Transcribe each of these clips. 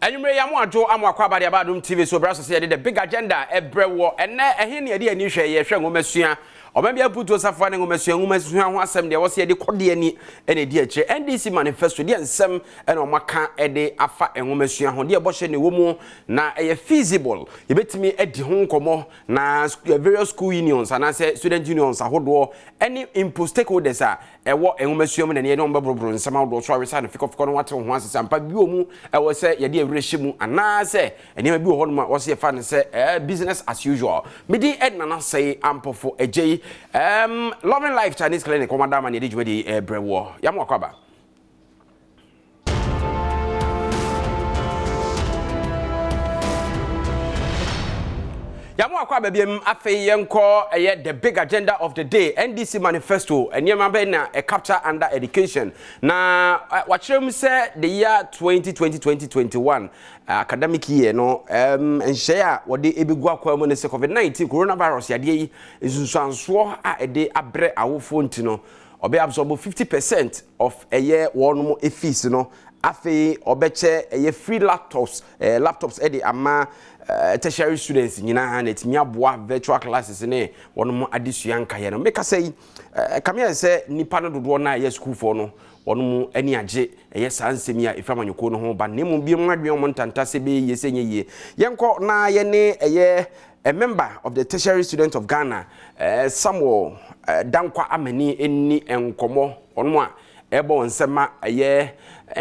Anyway, I'm going to Amakwa about TV so Brass said the big agenda every war and any idea and you share your monsieur. Or maybe I put yourself finding a monsieur who must have some there was here the Cordiani and a dear NDC manifesto and some and on Maka a day afa and monsieur on dear Bosch and woman na a feasible. You bet me at the home como na various school unions and I say student unions a hold war any input stakeholders are a war and monsieur and a number of somehow do sorry sign of what once and Pabumu I was say your dear Rishimu and I say and you be home was your fan say business as usual. Midi Edna say ample for a J. Loving Life Chinese Clinic, Madam, and you ready, Brewo. Yamokwaba. Yamokwaba, bim, afe yanko, the big agenda of the day, NDC manifesto, and Yamabena, a capture under education. Now, what you say the year 2020-2021. Academic year no and share what the ebigwa kwa mo ne COVID-19 coronavirus yade nsusanso a ede abre awofo ntino obe absorb 50% of a year one mo fees no afi obeche a free laptops ede ama tertiary students nyina na etimi aboa virtual classes ne one mo adesua nkaye no make say come here say nipa no dodo na ye school for no onu ani age eye sansemi a ifamanyoko no ho ba nemu bi mwadwe mo ntanta se be yesenye ye yenko na ye ne eye a member of the tertiary student of Ghana Samuel dankwa amani eni enkomo onu a ebo nsema eye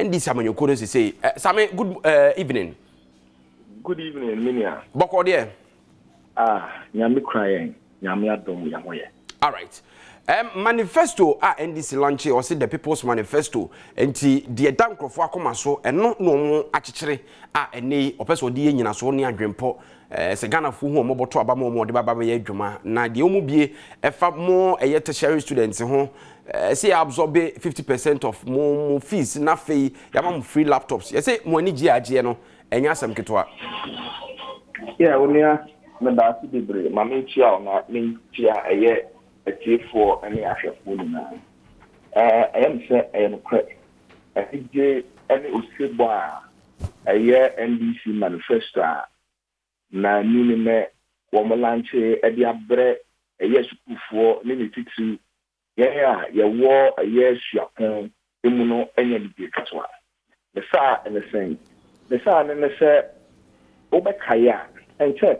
ndi samanyoko no say Same good evening. Good evening, Minia. Boko there. Nyame crying. Nyame adom yamoye. All right. Manifesto NDC launch or say the People's Manifesto enti the dankrofo akoma so eno no achichire ene opeso de nyina so ne adwempo se Ghana fu hu omoboto aba mo de baba ye adwuma na de omubie efa mo eye tertiary students ho say absorb 50% of mo fees na fee yama free laptops you say mo ani giagie no enya asem ketwa yeah onia na da si debre mama chia na me chia eye for any ashafo na I am say I am correct I think any usebo a NDC manifesto na nini me wo mo lanche e dia bre sukufo ni titu ya wo suapon emu no enya di katwa the sa and the same the sa and say obekaya and check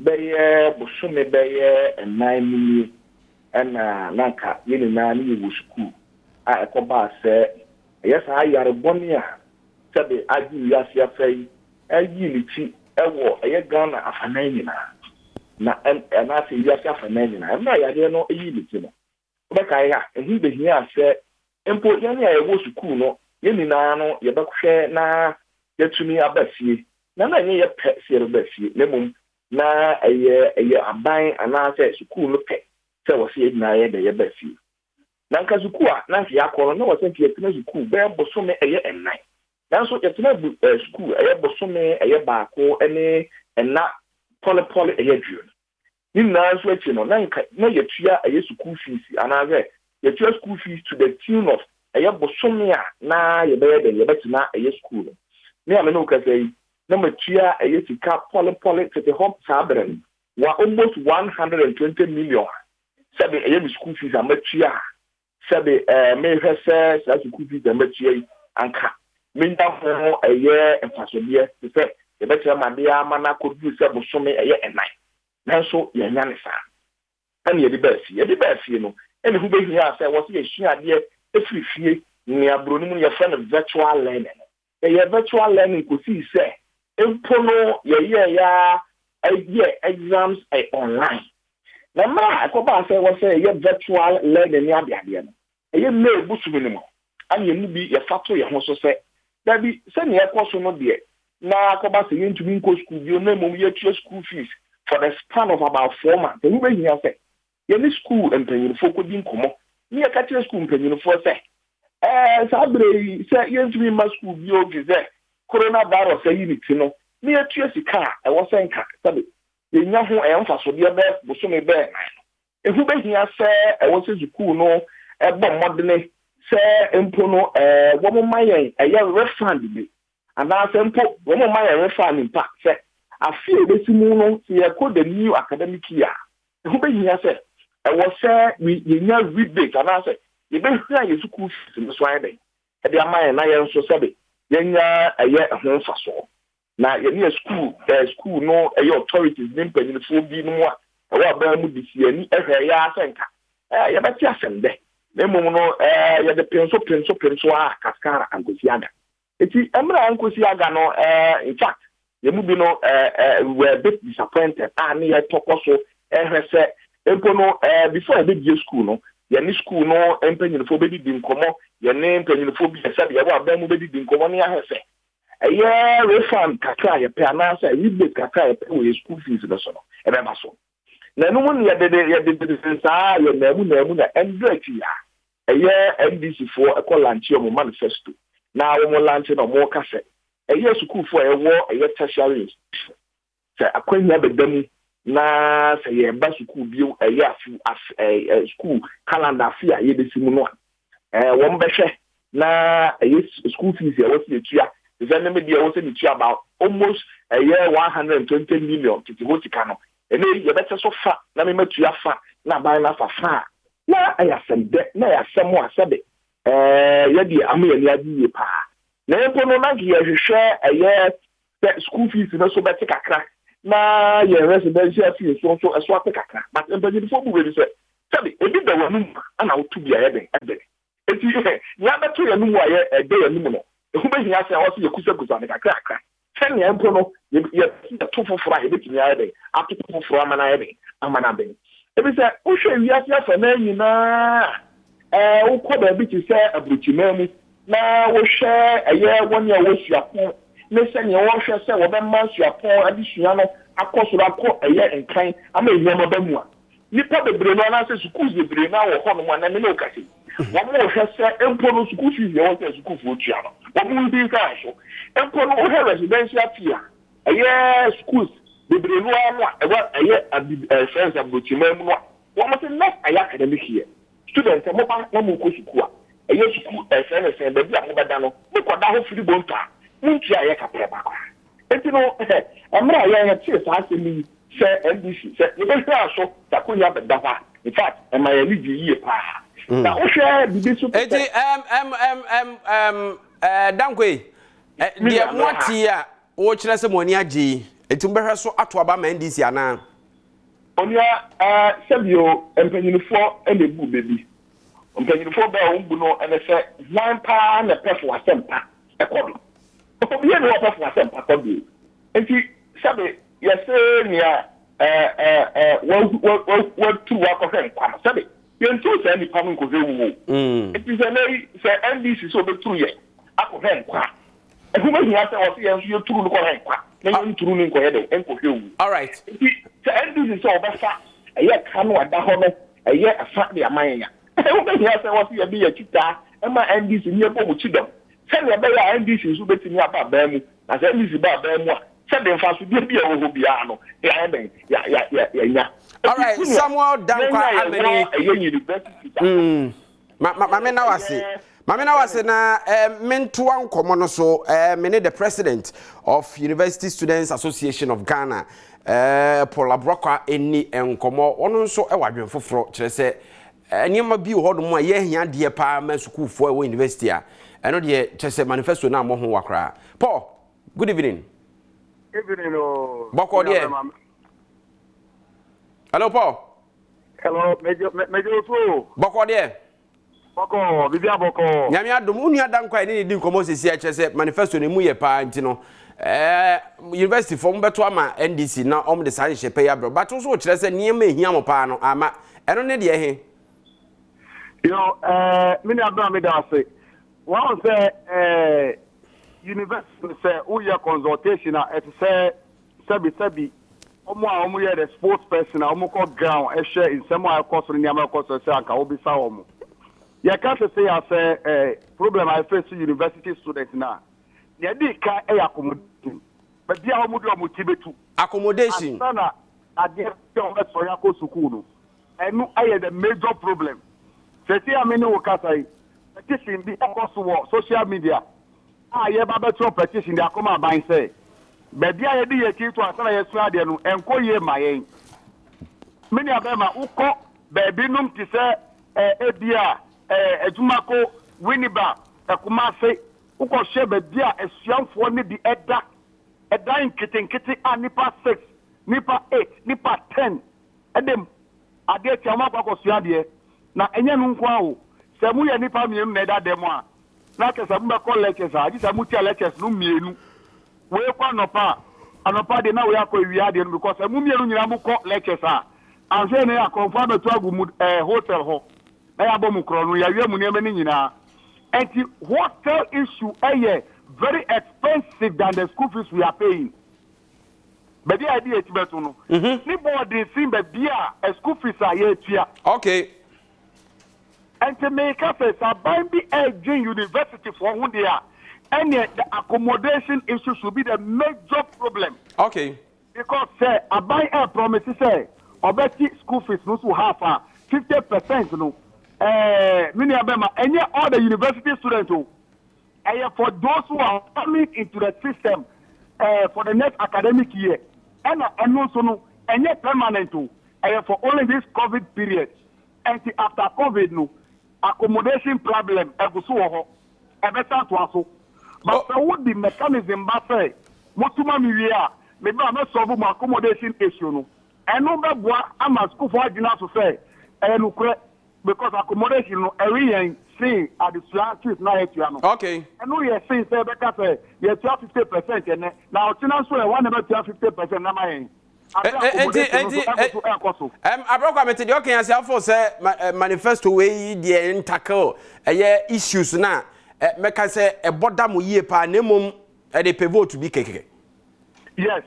beye busumi beye and 9 million and nanka yini na ni wo school a ekoba se yes I yare bonia sabe agi yasi afai ayi lichi ewo eye Ghana afanan na na se yasi afanan na yare no ayi lichi no obekaya ehi be hia se empo yani a wo school no yini na no ye bekhwe na yatumi abafie na ye pe se abafie nemum na eye aban anase school no pe se wo se na ye de ye bafie na nka school na se akoro na wo se tie tena school be bosome eye ennan na so ye tena school eye bosome eye baako ene enna pole eye duo ni na so achi no na nka na ye tua eye school fees anase ye tua school fees to the tune of eye bosome a na ye be de ye betina eye school me amene o ka say na matua sika pole to the home sabren wa almost 120 million sabe school fees amatua sabe me hwese sa school fees amatua anka minda ho enfasodie se e betia madea mana kodu se bosome enai nanso ye nya ne sa ani ye di basi no ene hu behia se wo se ye hia efrifie ni abroni mu ye friend virtual learning virtual learning ko si se empono ya exams online na ma akoba say wo say virtual learning ya biade no me busu minimum ani mu bi ye fato ye ho so say da bi se ne ekoso no de na akoba say you ntumi nko school bi na mum ye tue school fees for the span of about 4 months e hu be hia say ye ni school empanyinfo ko di nkomo ni ye ka tire school empanyinfo say sabre say ye ntumi ma school bi o gize coronavirus unity no me atue sika e wo senka sabe ye nya ho e mfaso de be bosome be na e hu be hia se e wo se school no e bo modene se empo no wo mo mayen e ye refund bi and now simple one of my refund in fact say I feel the simuno see the new academic year. Who be here say I was say we never read big and I say you been here school in the Friday. And the amount I also said yenya a year home for so. Now you school no authorities been paying the full be no more. I want to be see any ya senka. You better send there. No ya the pencil kaskara and kusiaga. It's Emra and Kusiaga no in fact you movie no were a bit disappointed and near talk also say before I did your school no your school no employing for baby didn't come up your name penny for be said you have them baby didn't come on here say a year refund kakra your parents say we be kakra your school fees no so e be so na no one ya de sa your nemu na endret ya a year NDC for a call launch your manifesto now we launch no more cassette a year school for a war a year tertiary say akwanya bedam na say ye ba school bio a year as school calendar fear ye de simu no won behwe na school fees ye was the tua the name dey was the tua about almost a year 120 million to go to Kano and you better so far na me matua fa na buy na fa na ayasem de na ayasem wa sabe ye di amani adi pa na empo no na ye hwehwe a year school fees no so better kakra na ye residential fees so eso kakra but empo di fo bu we say sabe ebi da wanu ana otu bia ye den ebe eti ya beto ye nu wa ye ede ye nu no ehu be hia se a wo se kusa ne kakra sen ye empo no ye to foforo ye betimi ya den ato foforo amana ye den amana ben ebi se wo hwe wi ase afa na nyina wo ko ba bi ti se abruchimamu na wo hwe eye woni a wo suapo ne se ne wo hwe se wo be ma suapo adisua no akosoro akọ eye enkan ama enyama ba mu a nipa bebre no na se schools bebre na wo ho no na me no kase wo mo hwe se empo no school fees ye wo se school fo tua no wo mo bi ka so empo no wo residential tia eye schools bebre no a eye friends abrochimam no wo mo se next eye academic year students mo ba na mo ko school a eye school friends be bia mo beda no mo ko da ho free bonta mo tia eye kapre ba kwa enti no amra eye tie sa se mi se NDC se you be sure so takunya be dafa in fact am I lead you pa na o share bibi so eti dankwe de moti a wo kire se moni agi eti mbehwe so ato aba ma NDC ana onia sebio empanyinfo enebu bebi empanyinfo ba o mbu no ene se one pa na perfo asempa ekodo obi e no perfo asempa kodo enti sabe yese nia what to work of him kwama sabe yentu se ni panu ko zewu it is a NDC so be true ye akọ him kwa ehu ma hia se wo se yensu ye turu no ko him kwa na yen turu ni ko ye de enko hwewu all right se NDC so obefa eye kanu ada ho no eye afa de amanya ehu ma hia se wo se ye bi ye kita e ma NDC ni e bo mu chidom se ne be ya NDC so betimi aba ba mu na se NDC ba mu a said the fast be a who be ano. Yeah. All right, Samuel Dankwa Ameni university. Mamena was na mentor nkomo no so me the president of University Students Association of Ghana Paul Abrokwa eni nkomo ono nso e wadwen foforo kire se niam bi ho do mo ye hia de pa ma school fo e university a eno de kire se manifesto na mo ho wakra. Paul, good evening. Evening, Boko there. Hello, Paul. Hello, Major Boko there. Boko, Bibia Boko. Nyame adom unu adankwa ni di nkomo sesi a kyese manifesto ne mu ye pa nti no. University form beto ama NDC na om de san hye pay abro. But so kire se niam ehia mo pa no ama eno ne de ehe. Mini abra me da say. One say university say who your consultation at say sabi omo ye the sports person omo ko ground e share in some course ni am course say aka obi sa omo ye can't say as problem I face university students now ne dey ka e accommodation but dia omo do omo tibetu accommodation sana ade o be so ya ko school no enu aye the major problem say am ni wo ka say petition bi across social media ye ba betro petition de akoma ban say be bia ye di ye ti to asana ye so ade no enko ye ma yen mini abema ukọ beebi num ti se ebia ejumako winiba ekumase ukọ hye beebi a esuamfo ne di eda nkitenkite a nipa 6 nipa 8 nipa 10 edem ade ti amako akosua de na enye nu nko awo se mu ye nipa mienu na eda dem a na ke se mu be call lectures a ji se mu tia lectures nu mienu we kwa anopa de na we akọ wi ade no because se mu mienu nyina mu call lectures a and say na confirm to agu hotel ho na ya bom kro no ya wiam ne mani nyina enti hotel issue very expensive than the school fees we are paying but the idea is better no ni board sin be bia school fees are here tua okay enti make us a ban bi university for who they are and the accommodation issue should be the major problem okay because a buy a promise say obeti school fees no so half 50% no mini abema any other university students for those who are coming into the system for the next academic year and also no any permanent for only this COVID period and after COVID no accommodation problem eguso ho better to aso but what the mechanism ba say motuma mi wi a me ba me solve my accommodation issue no eno be boa ama school for agina so say enukure because accommodation no every see at the chief na etua no okay eno ye say be ka say ye 50% ene na otina so e one never 50% na my Abroko amete de okay ase afo say manifesto we de tackle issues na meka say e boda mo yie pa na mom e de pivot to be kekeke. Yes.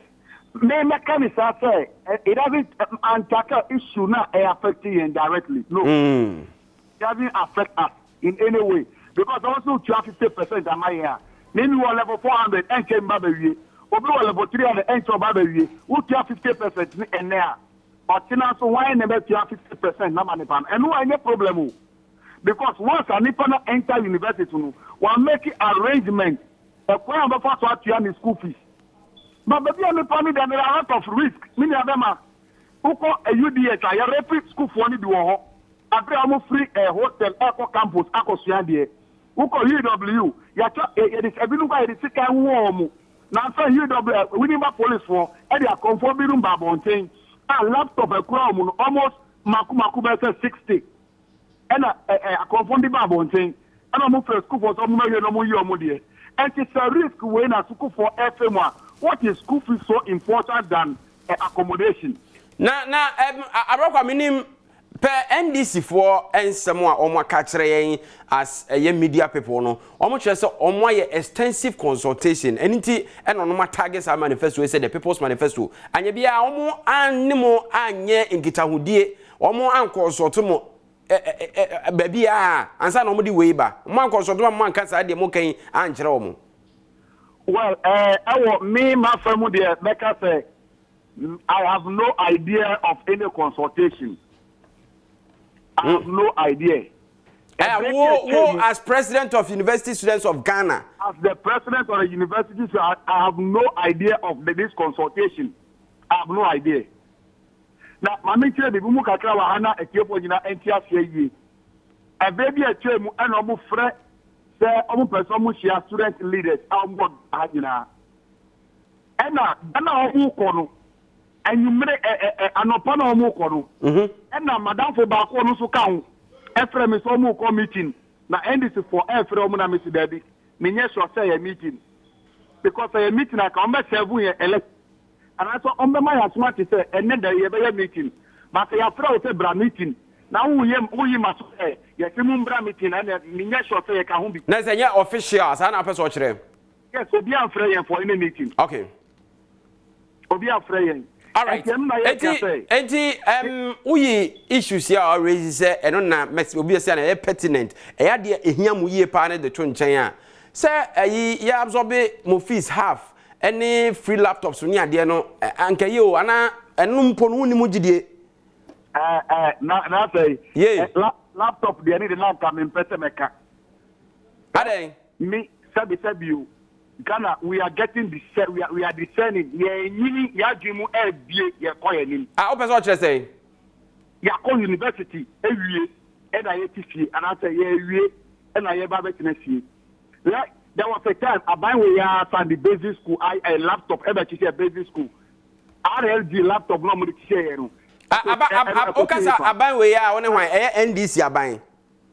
Me mechanism say it doesn't tackle issue na affecting you indirectly. No. It doesn't affect us in any way because also 50% am I here. Maybe we level 400 and came back we. Obi wa level 300 and so back we. Who 50% in there. But now so why never 50% na man pan. And no any problem because once a nipa na enter university no, we make arrangement. E kwa amba fa so atua school fees. But baby I'm planning there are a lot of risk. Many of them are uko a UDH a repeat school for ni do ho. Abre am free hotel eco campus akosua de. Uko UW ya cha it is ebinu ba it is kan wo mu. Na say UW we need police for e dey conform bi room ba bonten. A laptop e kura mu almost maku be 60. And a conform ba bonten. And am free school for some me no mu yi omo de. And it's a risk when a school for FM. What is school fees so important than accommodation? Na Abroko minim per NDC for ensemo a omo ka kire yen as media people no omo kire se omo ye extensive consultation eniti eno no targets our manifesto we say the people's manifesto anya bia omo animo anye nkitahudie omo anconsult mo baby ansa na omo di we ba omo anconsult mo man kan sa de mo kan ankire omo. Well, my family there, like I say, I have no idea of any consultation. I have no idea. As president of University Students of Ghana? As the president of the university, I have no idea of this consultation. I have no idea. Now, my mentor, the Bumu Kakra Wahana, a Kyopo, NTS, a baby, a chair, and a friend. Omo person mu share student leaders ambo agina ena omo ko no anyumre anopa na omo ko no ena madam fo ba ko no so ka ho efre me so omo ko meeting na NDC for efre omo na me si dabi me nye so say meeting because a meeting aka omo serve ye elect and I so omo ma ya smart say enne da ye be meeting but ya fra o say bra meeting na wo yi maso yes mumbra meeting and ninya short say ka ho bi na say official as na person kire yes obi am frey for any meeting okay obi am frey all right enti uyi issues here already say eno na obi say na pertinent ya de ehia mu yie pa na de to nchen a say ayi ya absorb mo fees half any free laptops ni ade no anka ye o ana enu mpo no ni mu gidie na say laptop they need na come in pese meka ade me Sabi, Ghana, we are getting we are discerning. Yeah, dream yeah, coin. Open what you say. Yeah, call university every year, and I and I say yeah, and I have a Tennessee. Like there was a time I buy we are at the basic school. I laptop ever teacher basic school. RLG laptop no more share. Okasa aban we ya woni hwan NDC aban.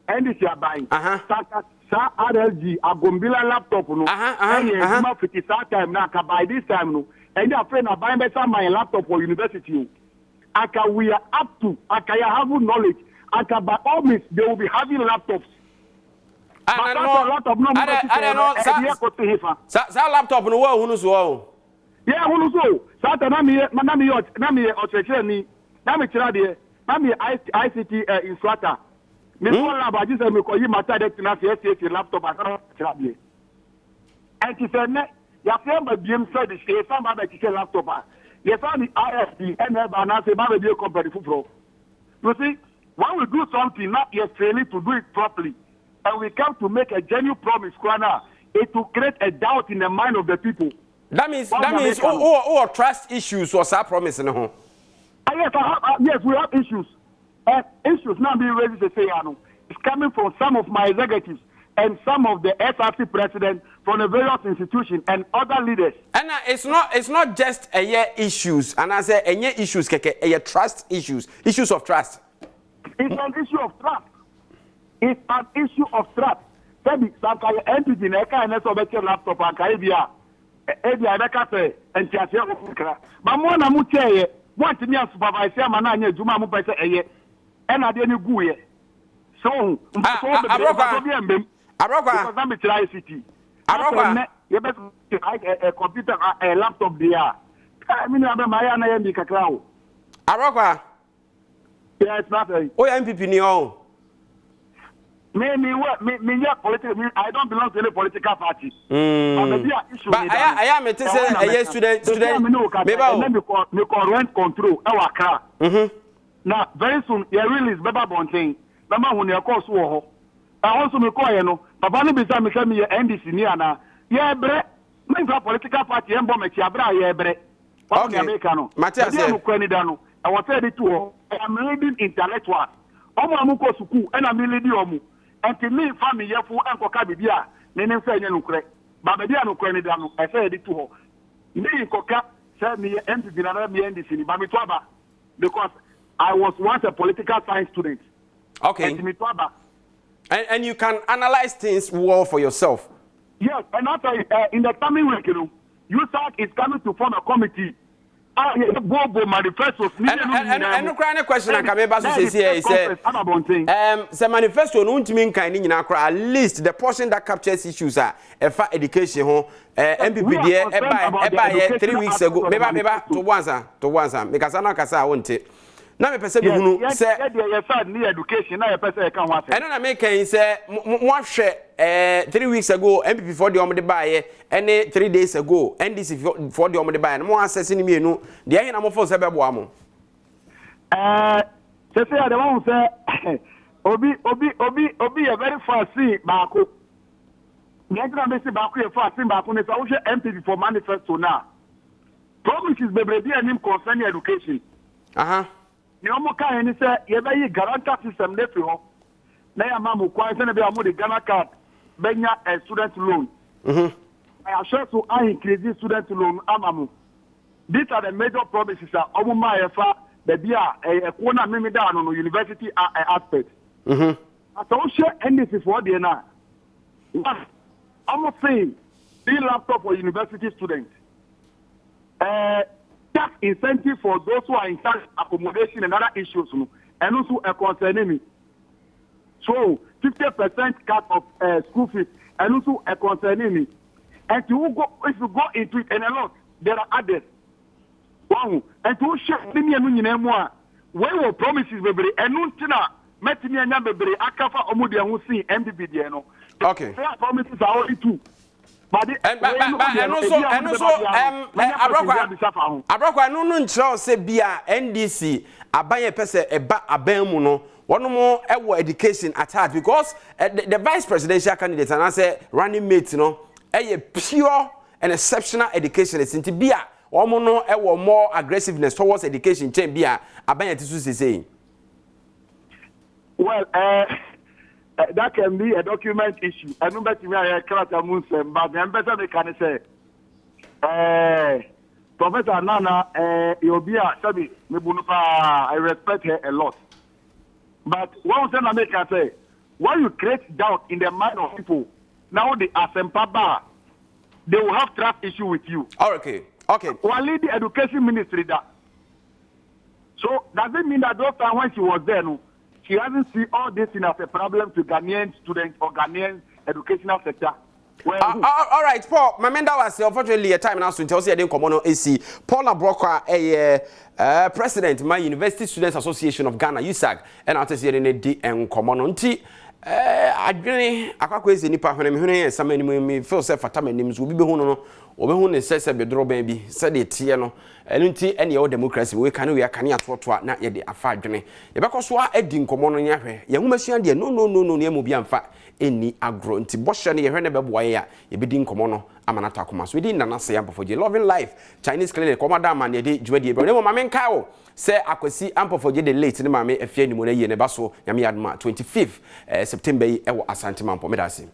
NDC aban. Sa RLG agombila laptop no. Ma fiti sa time na ka by this time no. And your friend aban better my laptop for university. Aka we are up to aka you have knowledge. Aka by all means they will be having laptops. I don't know. Sa laptop no wa hunu so. Yeah, hunu so. Sa ta na me o chekere ni. Na me kira de. Na me ICT instructor. Me ko lab aji se me ko yi mata de tina se laptop aka kira de. And ti se ne ya fe ba biem se de se fa ba kira laptop. Yes, on the ISP and na say ba be company fufuro. You see, when we do something not yet failing to do it properly, and we come to make a genuine promise, it will create a doubt in the mind of the people. That means or trust issues or some promise no ho. Yes, we have issues. Issues now being raised to say it's coming from some of my executives and some of the SRC president from the various institutions and other leaders. And it's not just issues, and I say issues trust issues of trust. It's an issue of trust. It's an issue of trust. Sabi sankaya entity na eka na so be laptop anka ebia beka say entiase okra. Ba mo na mu cheye, want me supervisor ma na anya juma mu pese eye. E na de ni gu ye. So, because I'm a ICT. You a computer, a laptop there. I mean, I'm a Mayana Yandi Cacao. Arokwa. Yes, nothing. Oh, MPP Neo. Me, I don't belong to any political party. But I am a student. Me rent control. Our car. Now, very soon, you release Baba Bonting. Baba, when you call so. I also me call you Papa no be say me come here NDC ni ana. Ye bre, me for political party embo me ti abra ye bre. Okay. America no. Matthias. I was say it to I am reading intellectual. Omo amuko suku and I'm reading omo. And to me family ye fu enko ka bibia, me nem say nye no kure. Ba bibia no kure ni da no. I say it to ho. Me nkoka say me MPP na me NDC ni ba me to aba because I was once a political science student. Okay. And me to aba. And you can analyze things well for yourself. Yes, and after in the coming week, USAC is coming to form a committee. Bobo manifesto. And no crying question I come back to say is say manifesto no ntimi nkan ni nyina kra at least the portion that captures issues are education ho MPP there eba 3 weeks ago meba to once because I no kasa wonte na me pese bi hunu say ni education na pese e kan ho ase eno na me kan say mo ahwe 3 weeks ago MPP for the omde baaye ene 3 days ago NDC for the omde baaye mo assess ni mienu de ahin na mo fo se bebo amo say the one say obi a very fast see baako nyakra me see baako e fast see baako ne say wo MPP for manifesto na promises bebrebe anim concerning education ni omo kan ni say ye be yi guarantor system dey fi ho na ya ma mo kwan say na be amu the Ghana card benya a student loan I assure to increase student loan amamu. These are the major promises that omo ma ye fa the bia e ko na mimi da no university aspect so share NDC for the na I'm saying the laptop for university students tax incentive for those who are in tax accommodation and other issues, and also a concerning me. So 50% cut of school fees, and also a concerning me. And if you go into it and a lot, there are others. Wow. And to share me and more, when we promises baby, and no tina, met me and baby, Akafa Omudia who see MPP no. Okay. Fair promises are only two. And also Abrokwa no nchira se bia NDC abaye pese eba abamu no one more education attached because the vice presidential candidate and I say running mate no pure and exceptional education sinti bia omo no more aggressiveness towards education chain bia abanya tisu say. Well, that can be a document issue. I know that you are character Muslim, but the better they can say, Professor Nana, Yobia, Sabi, I respect her a lot. But one thing I can say, when you create doubt in the mind of people, now they are Sempaba, they will have trust issue with you. Okay. Well, the education ministry that. So does it mean that those time when she was there, no, she hasn't seen all this in as a problem to Ghanaian students or Ghanaian educational sector? Well, all right, Paul. My man, that was unfortunately a time now to tell you I didn't come on AC. Paul Nabroka, president, my University Students Association of Ghana, USAG, and after seeing it and common on tea. Adwene akwakwezi nipa hwene me hwene ensama ni me feel say fatama nim so obi be hu no obi hu ne sese be droban bi se de tie no enu nti ene ye democracy we kan we akane atoto na ye de afa adwene ye bekoso a edi nkomo no nya hwe ye humasua de no ne mu bi amfa eni agro nti bohye ne ye hwe ne be boye a ye bedi nkomo no amanata akoma so edi nana se ampofoje loving life Chinese clinic komada man ye de dwadi e mo mame nkai wo se akwasi ampofoje de late ne mame afia ni mo na ye ne ba so nyame adoma 25th September yi e wo Asante Mampo medase